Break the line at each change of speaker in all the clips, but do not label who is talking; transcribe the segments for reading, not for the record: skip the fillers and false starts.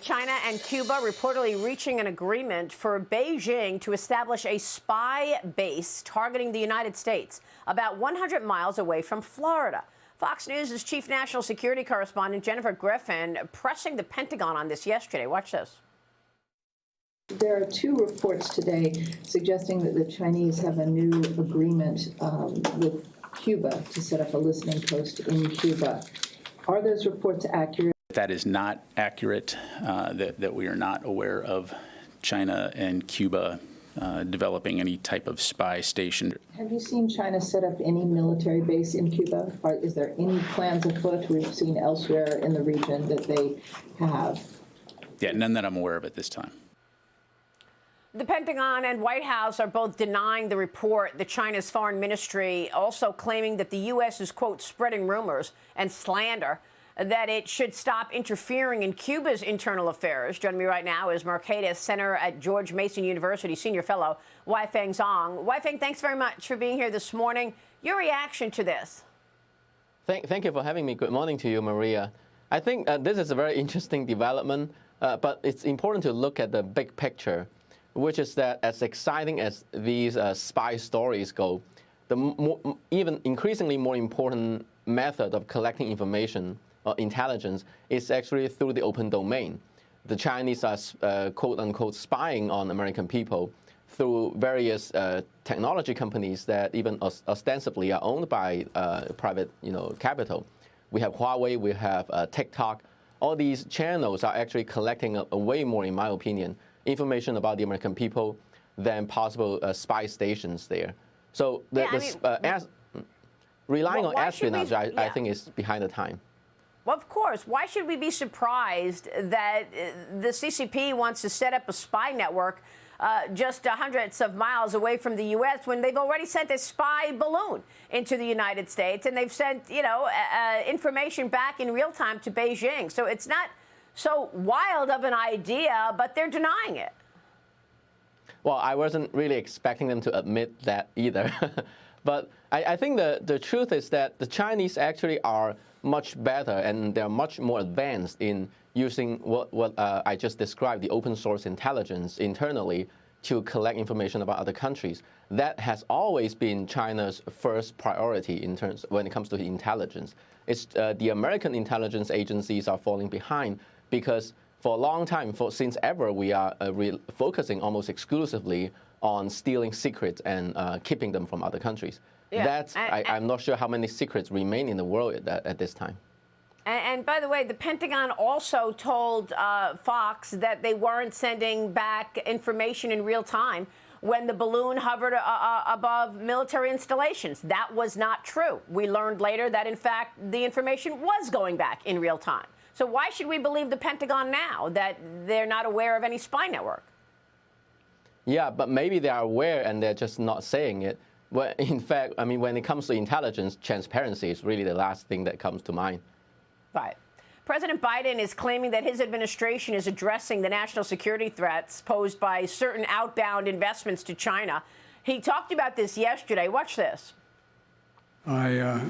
China and Cuba reportedly reaching an agreement for Beijing to establish a spy base targeting the United States about 100 miles away from Florida. Fox News' chief national security correspondent Jennifer Griffin pressing the Pentagon on this yesterday. Watch this.
There are two reports today suggesting that the Chinese have a new agreement with Cuba to set up a listening post in Cuba. Are those reports accurate?
That is not accurate, that we are not aware of China and Cuba developing any type of spy station.
Have you seen China set up any military base in Cuba? Is there any plans afoot we've seen elsewhere in the region that they have?
Yeah, none that I'm aware of at this time.
The Pentagon and White House are both denying the report. The China's foreign ministry also claiming that the U.S. is, quote, spreading rumors and slander that it should stop interfering in Cuba's internal affairs. Joining me right now is Mercatus Center at George Mason University senior fellow Weifeng Zhong. Weifeng, thanks very much for being here this morning. Your reaction to this?
Thank you for having me. Good morning to you, Maria. I think this is a very interesting development, but it's important to look at the big picture, which is that as exciting as these spy stories go, the even increasingly more important method of collecting information or intelligence is actually through the open domain. The Chinese are quote-unquote spying on American people through various technology companies that even ostensibly are owned by private capital. We have Huawei, we have TikTok. All these channels are actually collecting a way more, in my opinion, information about the American people than possible spy stations there. So relying on espionage, I think, is behind the time.
Well, of course. Why should we be surprised that the CCP wants to set up a spy network just hundreds of miles away from the U.S. when they've already sent a spy balloon into the United States and they've sent, information back in real time to Beijing? So it's not so wild of an idea, but they're denying it.
Well, I wasn't really expecting them to admit that either. But I think the truth is that the Chinese actually are much better and they're much more advanced in using what I just described, the open source intelligence internally to collect information about other countries. That has always been China's first priority in terms when it comes to intelligence. It's the American intelligence agencies are falling behind because for a long time, since ever, we are focusing almost exclusively on stealing secrets and keeping them from other countries. Yeah, I'm not sure how many secrets remain in the world at this time.
And by the way, the Pentagon also told Fox that they weren't sending back information in real time when the balloon hovered above military installations. That was not true. We learned later that, in fact, the information was going back in real time. So why should we believe the Pentagon now that they're not aware of any spy network?
Yeah, but maybe they are aware and they're just not saying it. Well, in fact, I mean, when it comes to intelligence, transparency is really the last thing that comes to mind.
Right. President Biden is claiming that his administration is addressing the national security threats posed by certain outbound investments to China. He talked about this yesterday. Watch this.
I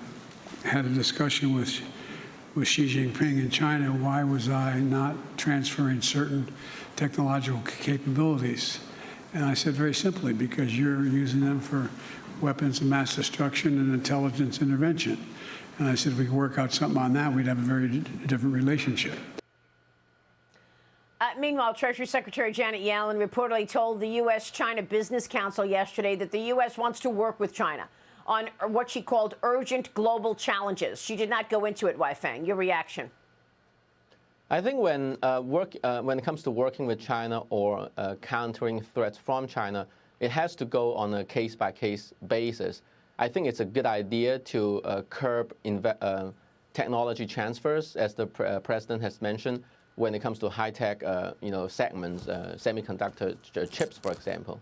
had a discussion with Xi Jinping in China. Why was I not transferring certain technological capabilities? And I said very simply, because you're using them for weapons of mass destruction and intelligence intervention. And I said, if we could work out something on that, we'd have a very different relationship.
Meanwhile, Treasury Secretary Janet Yellen reportedly told the U.S.-China Business Council yesterday that the U.S. wants to work with China on what she called urgent global challenges. She did not go into it, Weifeng. Your reaction?
I think when it comes to working with China or countering threats from China, it has to go on a case-by-case basis. I think it's a good idea to curb technology transfers, as the president has mentioned, when it comes to high-tech segments, semiconductor chips, for example.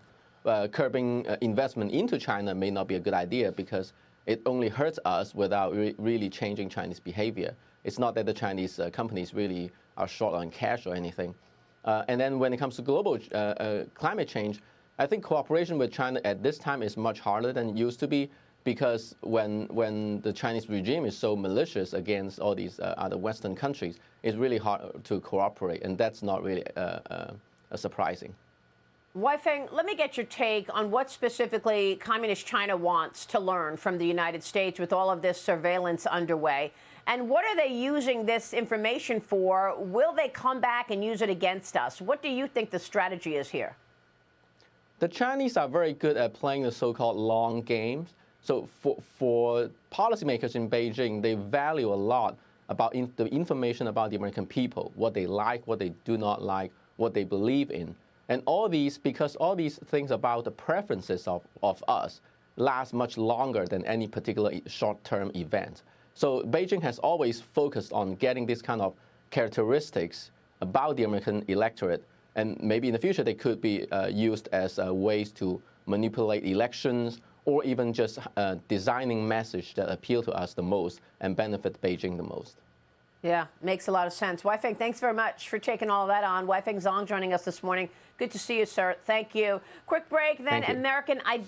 Curbing investment into China may not be a good idea because it only hurts us without really changing Chinese behavior. It's not that the Chinese companies really are short on cash or anything. And then when it comes to global climate change, I think cooperation with China at this time is much harder than it used to be because when the Chinese regime is so malicious against all these other Western countries, it's really hard to cooperate, and that's not really surprising.
Weifeng, let me get your take on what specifically Communist China wants to learn from the United States with all of this surveillance underway. And what are they using this information for? Will they come back and use it against us? What do you think the strategy is here?
The Chinese are very good at playing the so-called long games. So for policymakers in Beijing, they value a lot about the information about the American people, what they like, what they do not like, what they believe in. And all these, because all these things about the preferences of us last much longer than any particular short-term event. So Beijing has always focused on getting this kind of characteristics about the American electorate, and maybe in the future they could be used as ways to manipulate elections, or even just designing message that appeal to us the most and benefit Beijing the most.
Yeah, makes a lot of sense. Weifeng, thanks very much for taking all of that on. Weifeng Zhong joining us this morning. Good to see you, sir. Thank you. Quick break, then American identity.